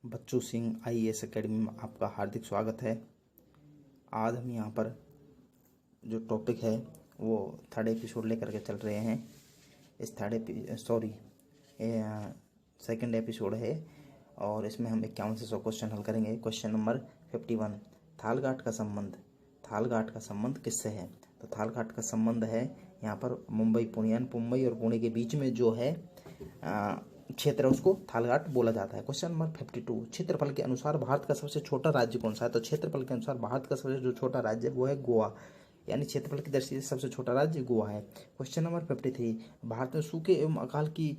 Bachchu Singh IAS academy में आपका हार्दिक स्वागत है। आज हम यहाँ पर जो टॉपिक है वो थर्ड एपिसोड लेकर के चल रहे हैं। इस सेकंड एपिसोड है और इसमें हम 51 से 100 क्वेश्चन हल करेंगे। क्वेश्चन नंबर 51, थालघाट का संबंध किससे है? तो थालघाट का संबंध है यहाँ पर मुंबई और पुणे के बीच में जो है क्षेत्र है उसको थालघाट बोला जाता है। क्वेश्चन नंबर 52, क्षेत्रफल के अनुसार भारत का सबसे छोटा राज्य कौन सा है? तो क्षेत्रफल के अनुसार भारत का सबसे जो छोटा राज्य है वो है गोवा, यानी क्षेत्रफल की दृष्टि से सबसे छोटा राज्य गोवा है। क्वेश्चन नंबर 53, भारत में सूखे एवं अकाल की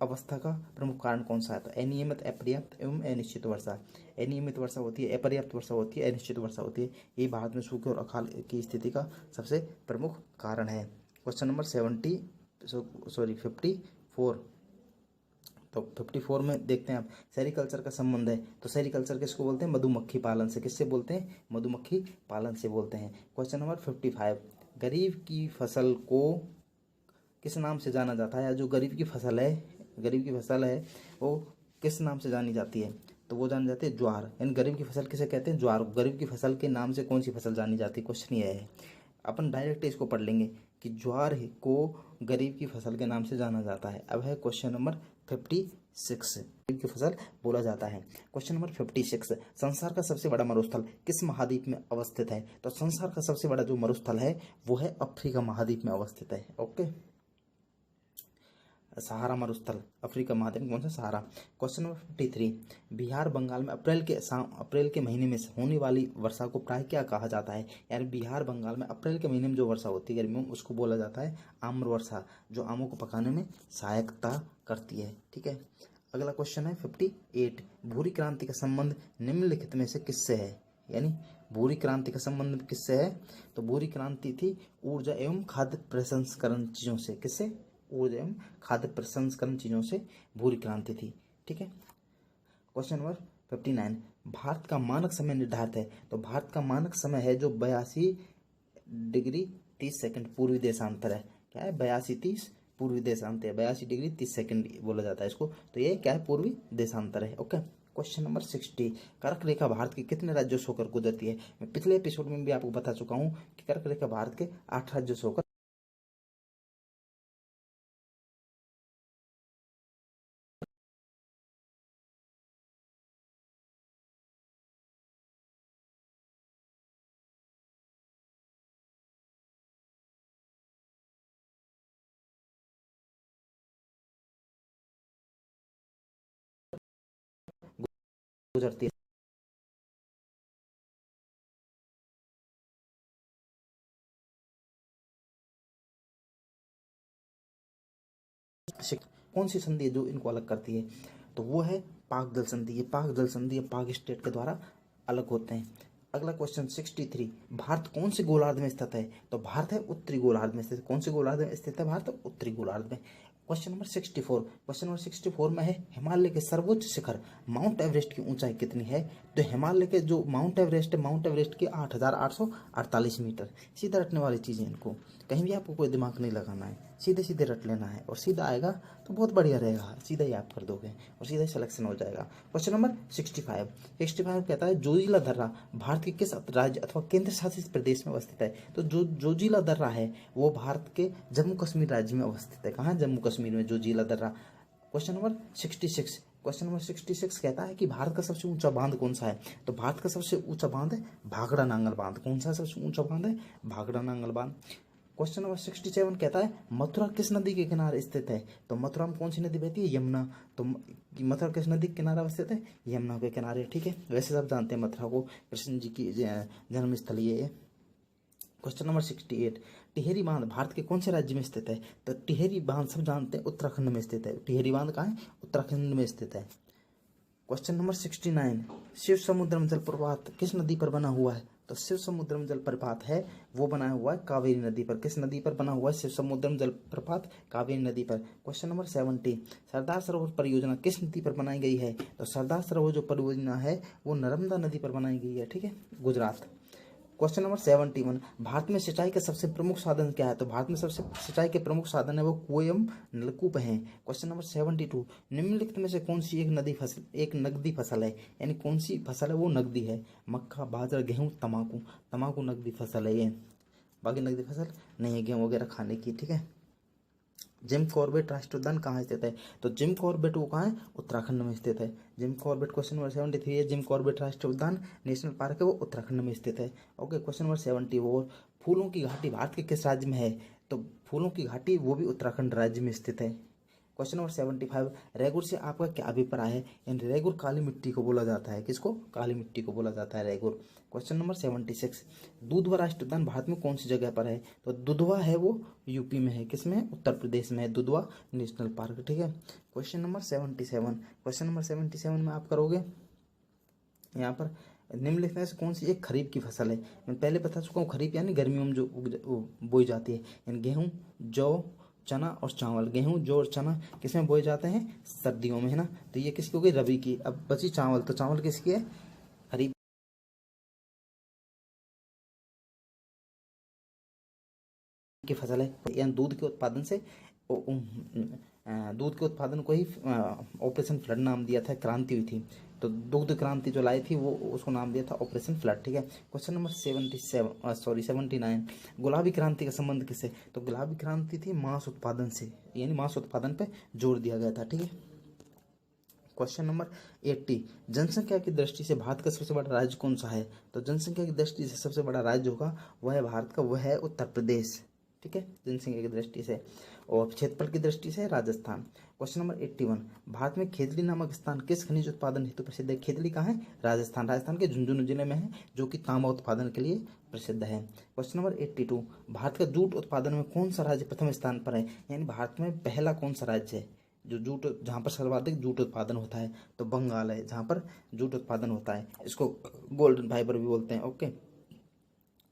अवस्था का प्रमुख कारण कौन सा है? तो अनियमित, अपर्याप्त एवं अनिश्चित वर्षा। अनियमित वर्षा होती है, अपर्याप्त वर्षा होती है, अनिश्चित वर्षा होती है। ये भारत में सूखे और अकाल की स्थिति का सबसे प्रमुख कारण है। क्वेश्चन नंबर 54, तो 54 में देखते हैं आप, सेरीकल्चर का संबंध है। तो सेरीकल्चर किसको बोलते हैं? मधुमक्खी पालन से। किससे बोलते हैं? मधुमक्खी पालन से बोलते हैं। क्वेश्चन नंबर 55, गरीब की फसल को किस नाम से जाना जाता है? या जो गरीब की फसल है वो किस नाम से जानी जाती है? तो वो जानी जाती है ज्वार। यानी गरीब की फसल किसे कहते हैं? ज्वार। गरीब की फसल के नाम से कौन सी फसल जानी जाती है? क्वेश्चन ये है। अपन डायरेक्ट इसको पढ़ लेंगे कि ज्वार को गरीब की फसल के नाम से जाना जाता है। अब है क्वेश्चन नंबर 56, गरीब की फसल बोला जाता है। क्वेश्चन नंबर 56, संसार का सबसे बड़ा मरुस्थल किस महाद्वीप में अवस्थित है? तो संसार का सबसे बड़ा जो मरुस्थल है वो है अफ्रीका महाद्वीप में अवस्थित है। ओके, सहारा मरुस्थल अफ्रीका महाद्वीप में कौन सा? सहारा। क्वेश्चन नंबर 53, बिहार बंगाल में अप्रैल के महीने में होने वाली वर्षा को प्राय क्या कहा जाता है? यानी बिहार बंगाल में अप्रैल के महीने में जो वर्षा होती है गर्मियों में उसको बोला जाता है आम्र वर्षा, जो आमों को पकाने में सहायता करती है। ठीक है, अगला क्वेश्चन है 58, भूरी क्रांति का संबंध निम्नलिखित में से किससे है? यानी भूरी क्रांति का संबंध किससे है? तो भूरी क्रांति थी ऊर्जा एवं खाद्य प्रसंस्करण चीजों से। किससे? ऊर्जा एवं खाद्य प्रसंस्करण चीजों से भूरी क्रांति थी। ठीक है, क्वेश्चन नंबर 59, भारत का मानक समय निर्धारित है। तो भारत का मानक समय है जो 82 डिग्री 30 सेकंड पूर्वी देशांतर है। क्या है? 82-30 पूर्वी देशांतर है। 82 डिग्री 30 सेकंड बोला जाता है इसको। तो ये क्या है? पूर्वी देशांतर है। ओके, क्वेश्चन नंबर 60, कर्क रेखा भारत के कितने राज्यों से होकर गुजरती है? मैं पिछले एपिसोड में भी आपको बता चुका हूँ कि कर्क रेखा भारत के 8 राज्यों से होकर गुजरती है। कौन सी संधि है जो इनको अलग करती है? तो वो है पाक जल संधि। ये पाक जल संधि पाक स्टेट के द्वारा अलग होते हैं। अगला क्वेश्चन 63, भारत कौन से गोलार्ध में स्थित है? तो भारत है उत्तरी गोलार्ध में स्थित। कौन से गोलार्ध में स्थित है भारत? उत्तरी गोलार्ध में। क्वेश्चन नंबर 64 में है हिमालय के सर्वोच्च शिखर माउंट एवरेस्ट की ऊंचाई कितनी है? तो हिमालय के जो माउंट एवरेस्ट के 8,848 मीटर। सीधा रटने वाली चीजें, इनको कहीं भी आपको कोई दिमाग नहीं लगाना है, सीधे सीधे रट लेना है और सीधा आएगा तो बहुत बढ़िया रहेगा। सीधा ही आप कर दोगे और सीधा ही सिलेक्शन हो जाएगा। क्वेश्चन नंबर 65 कहता है जोजिला दर्रा भारत के किस राज्य अथवा केंद्र शासित प्रदेश में अवस्थित है? तो जो जोजिला दर्रा है वो भारत के जम्मू कश्मीर राज्य में अवस्थित है। कहाँ? जम्मू कश्मीर में जोजिला दर्रा। क्वेश्चन नंबर 66 कहता है कि भारत का सबसे ऊंचा बांध कौन सा है? तो भारत का सबसे ऊंचा बांध है भाखड़ा नांगल बांध। कौन सा सबसे ऊंचा बांध है? भाखड़ा नांगल बांध। क्वेश्चन नंबर 67 कहता है मथुरा किस नदी के किनारे स्थित है? तो मथुरा में कौन सी नदी बहती है? यमुना। तो मथुरा किस नदी के किनारे स्थित है? यमुना के किनारे। ठीक है, वैसे सब जानते हैं मथुरा को कृष्ण जी की जन्मस्थली है। क्वेश्चन नंबर 68, टिहरी बांध भारत के कौन से राज्य में स्थित है? तो टिहरी बांध सब जानते हैं उत्तराखंड में स्थित है। टिहरी बांध कहाँ है? उत्तराखंड में स्थित है। क्वेश्चन नंबर 69, शिव समुद्रम जलप्रपात किस नदी पर बना हुआ है? तो शिव समुद्रम जलप्रपात है वो बना हुआ है कावेरी नदी पर। किस नदी पर बना हुआ है शिव समुद्रम जलप्रपात? कावेरी नदी पर। क्वेश्चन नंबर 70, सरदार सरोवर परियोजना किस नदी पर बनाई गई है? तो सरदार सरोवर जो परियोजना है वो नर्मदा नदी पर बनाई गई है। ठीक है, गुजरात। क्वेश्चन नंबर 71, भारत में सिंचाई का सबसे प्रमुख साधन क्या है? तो भारत में सबसे सिंचाई के प्रमुख साधन है वो कुएं एवं नलकूप हैं। क्वेश्चन नंबर 72, निम्नलिखित में से कौन सी एक नगदी फसल है? यानी कौन सी फसल है वो नगदी है? मक्का, बाजरा, गेहूं, तंबाकू। तंबाकू नगदी फसल है ये, बाकी नगदी फसल नहीं है गेहूं वगैरह खाने की, ठीक है। जिम कॉर्बेट राष्ट्रीय उद्यान कहाँ स्थित है? तो जिम कॉर्बेट वो कहाँ है? उत्तराखंड में स्थित है। जिम कॉर्बेट क्वेश्चन नंबर 73 है, जिम कॉर्बेट राष्ट्रीय उद्यान नेशनल पार्क है वो उत्तराखंड में स्थित है। ओके, क्वेश्चन नंबर 74, फूलों की घाटी भारत के किस राज्य में है? तो फूलों की घाटी वो भी उत्तराखंड राज्य में स्थित है। क्वेश्चन नंबर 75, रेगुर से आपका क्या अभिप्राय है? यानी रेगुर काली मिट्टी को बोला जाता है, किसको? काली मिट्टी को बोला जाता है रेगुर। क्वेश्चन नंबर 76, दुधवा राष्ट्रीय उद्यान भारत में कौन सी जगह पर है? तो दुधवा है वो यूपी में है, किसमें? उत्तर प्रदेश में है दुधवा नेशनल पार्क, ठीक है। क्वेश्चन नंबर 77, क्वेश्चन नंबर 77 में आप करोगे यहाँ पर निम्नलिखित में से कौन सी एक खरीफ की फसल है? मैं पहले बता चुका हूँ, खरीफ यानी गर्मियों में जो बोई जाती है, यानी गेहूँ, जौ, चना और चावल। गेहूं, जौ और चना किसमें बोए जाते हैं? सर्दियों में, है ना। तो ये किसकी हो गई? रबी की। अब बची चावल, तो चावल किसकी है? खरीफ की फसल है। यानी दूध के उत्पादन से दूध के उत्पादन को ही ऑपरेशन फ्लड नाम दिया था, क्रांति हुई थी तो दुग्ध क्रांति जो लाई थी वो उसको नाम दिया था ऑपरेशन फ्लड, ठीक है। क्वेश्चन नंबर 79, गुलाबी क्रांति का संबंध किससे? तो गुलाबी क्रांति थी मांस उत्पादन से, यानी मांस उत्पादन पे जोर दिया गया था, ठीक है। क्वेश्चन नंबर 80, जनसंख्या की दृष्टि से भारत का सबसे बड़ा राज्य कौन सा है? तो जनसंख्या की दृष्टि से सबसे बड़ा राज्य होगा वह है भारत का, वह है उत्तर प्रदेश, ठीक है, जनसंख्या की दृष्टि से। और क्षेत्रफल की दृष्टि से राजस्थान। क्वेश्चन नंबर 81, भारत में खेतली नामक स्थान किस खनिज उत्पादन हेतु प्रसिद्ध है? खेतली कहाँ है? राजस्थान, राजस्थान के झुंझुनू जिले में है, जो कि तांबा उत्पादन के लिए प्रसिद्ध है। क्वेश्चन नंबर 82, भारत का जूट उत्पादन में कौन सा राज्य प्रथम स्थान पर है? यानी भारत में पहला कौन सा राज्य है जो जूट, जहाँ पर सर्वाधिक जूट उत्पादन होता है? तो बंगाल है, जहाँ पर जूट उत्पादन होता है, इसको गोल्डन फाइबर भी बोलते हैं, ओके,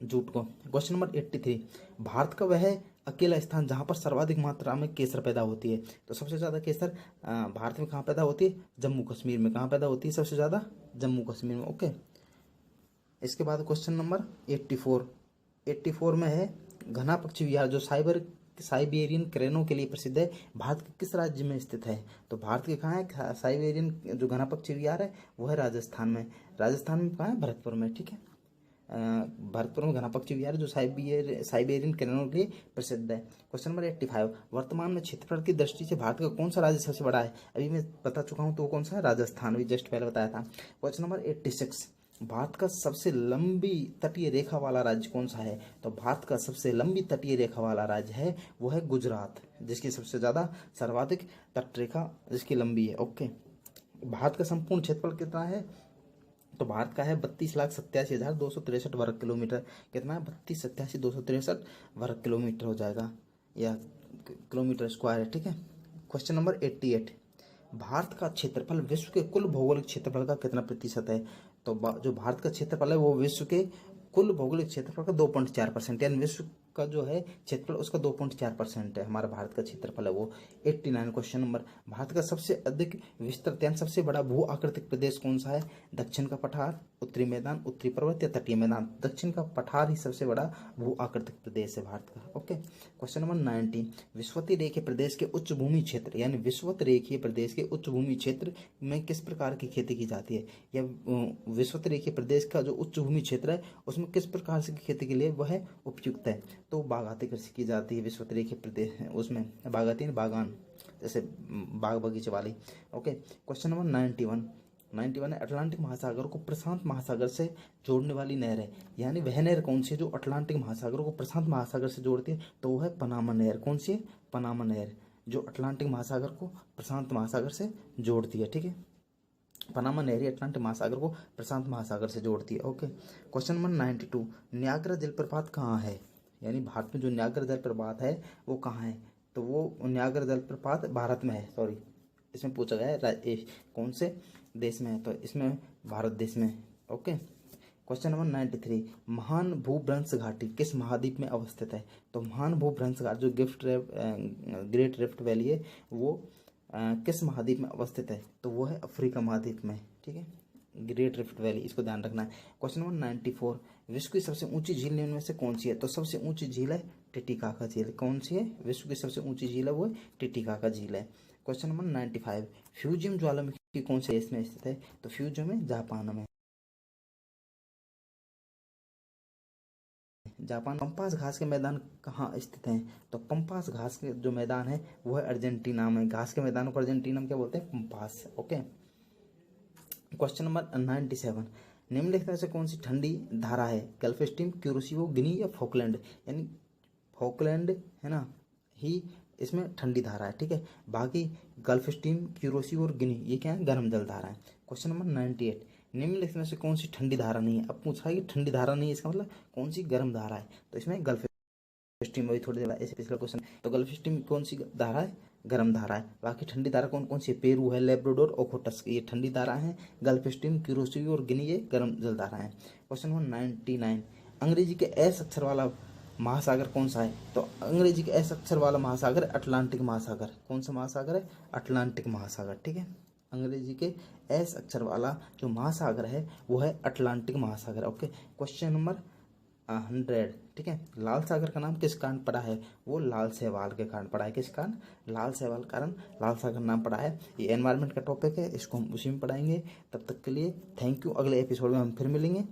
जूट को। क्वेश्चन नंबर 83, भारत का वह अकेला स्थान जहाँ पर सर्वाधिक मात्रा में केसर पैदा होती है? तो सबसे ज़्यादा केसर भारत में कहाँ पैदा होती है? जम्मू कश्मीर में। कहाँ पैदा होती है सबसे ज़्यादा? जम्मू कश्मीर में, ओके। इसके बाद क्वेश्चन नंबर 84 में है घना पक्षी विहार जो साइबेरियन क्रेनों के लिए प्रसिद्ध है, भारत के किस राज्य में स्थित है? तो भारत के कहाँ है साइबेरियन जो घना पक्षी विहार है वो है राजस्थान में। राजस्थान में कहाँ है? भरतपुर में, ठीक है। भरतपुर में घना पक्षी विहार जो साइबेरियन क्रेनों के लिए प्रसिद्ध है। क्वेश्चन नंबर 85, वर्तमान में क्षेत्रफल की दृष्टि से भारत का कौन सा राज्य सबसे बड़ा है? अभी मैं बता चुका हूँ, तो वो कौन सा है? राजस्थान, भी जस्ट पहले बताया था। क्वेश्चन नंबर 86, भारत का सबसे लंबी तटीय रेखा वाला राज्य कौन सा है? तो भारत का सबसे लंबी तटीय रेखा वाला राज्य है वो है गुजरात, जिसकी सबसे ज्यादा सर्वाधिक तटरेखा जिसकी लंबी है, ओके। भारत का संपूर्ण क्षेत्रफल कितना है? तो भारत का है 32,87,263 वर्ग किलोमीटर। कितना है? 32,87,263 वर्ग किलोमीटर हो जाएगा, या किलोमीटर स्क्वायर है, ठीक है। क्वेश्चन नंबर 88, भारत का क्षेत्रफल विश्व के कुल भौगोलिक क्षेत्रफल का कितना प्रतिशत है? तो जो भारत का क्षेत्रफल है वो विश्व के कुल भौगोलिक क्षेत्रफल का 2.4%, यानी विश्व का जो है क्षेत्रफल उसका 2.4% है, हमारा भारत का क्षेत्रफल है वो। 89 क्वेश्चन नंबर, भारत का सबसे अधिक विस्तृत यानी सबसे बड़ा भू आकृतिक प्रदेश कौन सा है? दक्षिण का पठार, उत्तरी मैदान, उत्तरी पर्वत या तटीय मैदान? दक्षिण का पठार ही सबसे बड़ा भू आकृतिक प्रदेश है भारत का, ओके। क्वेश्चन नंबर 90, विषुवतीय रेखीय प्रदेश के उच्च भूमि क्षेत्र यानी विषुवत रेखीय प्रदेश के उच्च भूमि क्षेत्र में किस प्रकार की खेती की जाती है? या विषुवत रेखीय प्रदेश का जो उच्च भूमि क्षेत्र है उसमें किस प्रकार से खेती के लिए वह उपयुक्त है? तो बागाती कृषि की जाती है विषुवत रेखीय प्रदेश, उसमें बागाती बागान जैसे बाग बगीचे वाली, ओके। क्वेश्चन नंबर 91 है अटलांटिक महासागर को प्रशांत महासागर से जोड़ने वाली नहर है, यानी वह नहर कौन सी है जो अटलांटिक महासागर को प्रशांत महासागर से जोड़ती है? तो वो है पनामा नहर। कौन सी है? पनामा नहर, जो अटलांटिक महासागर को प्रशांत महासागर से जोड़ती है, ठीक है। पनामा नहर अटलांटिक महासागर को प्रशांत महासागर से जोड़ती है, ओके। क्वेश्चन नंबर 92, न्यागरा जलप्रपात कहाँ है? यानी भारत में जो न्यागरा जलप्रपात है वो कहाँ है? तो वो न्यागरा जलप्रपात भारत में है, सॉरी, इसमें पूछा गया है कौन से देश में है, तो इसमें भारत देश में, ओके। क्वेश्चन नंबर 93, महान भूभ्रंश घाटी किस महाद्वीप में अवस्थित है? तो महान भूभ्रंश घाटी जो ग्रेट रिफ्ट वैली है वो किस महाद्वीप में अवस्थित है? तो वो है अफ्रीका महाद्वीप में, ठीक है, ग्रेट रिफ्ट वैली, इसको ध्यान रखना है। क्वेश्चन नंबर 94, विश्व की सबसे ऊंची झील निम्न में से कौन सी है? तो सबसे ऊंची झील है टिटिकाका झील। कौन सी है? विश्व की सबसे ऊंची झील है वो टिटिकाका झील है। क्वेश्चन नंबर 95, फ्यूजियम ज्वालामुखी कौन से देश में स्थित है? तो फ्यूजियम है जापान में। जापान। पंपास घास के मैदान कहाँ स्थित हैं? तो पंपास घास के जो मैदान है वो है अर्जेंटीना में। घास के मैदानों को अर्जेंटीना में क्या बोलते हैं? पंपास। ओके। क्वेश्चन नंबर 97, निम्नलिखित में से कौन सी ठंडी धारा है? गल्फ स्ट्रीम, क्यूरोसिवो, गिनी या फोकलैंड? यानी फोकलैंड है ना ही इसमें ठंडी धारा है, ठीक है। बाकी गल्फ स्ट्रीम, क्यूरोसिवो और गिनी ये क्या है? गर्म जल धारा है। क्वेश्चन नंबर 98, निम्नलिखित में से कौन सी ठंडी धारा नहीं है? अब पूछा है कि ठंडी धारा नहीं है, इसका मतलब कौन सी गर्म धारा है? तो इसमें गल्फ स्ट्रीम, वही थोड़ी देर ऐसे पिछला क्वेश्चन। तो गल्फ स्ट्रीम कौन सी धारा है? गर्म धारा है। बाकी ठंडी धारा कौन कौन सी है? पेरू है, लेब्राडोर, ओखोटस, ये ठंडी धारा है। गल्फ स्ट्रीम, क्यूरोसिवो और गिनी ये गर्म जल धारा है। क्वेश्चन नंबर 99, अंग्रेजी के एस अक्षर वाला महासागर कौन सा है? तो अंग्रेजी के एस अक्षर वाला महासागर अटलांटिक महासागर। कौन सा महासागर है? अटलांटिक महासागर, ठीक है। अंग्रेजी के एस अक्षर वाला जो महासागर है वो है अटलांटिक महासागर। ओके। क्वेश्चन नंबर 100, ठीक है। लाल सागर का नाम किस कारण पड़ा है? वो लाल शैवाल के कारण पड़ा है। किस कारण? लाल शैवाल कारण लाल सागर नाम पड़ा है। ये एनवायरनमेंट का टॉपिक है, इसको हम उसी में पढ़ाएंगे। तब तक के लिए थैंक यू। अगले एपिसोड में हम फिर मिलेंगे।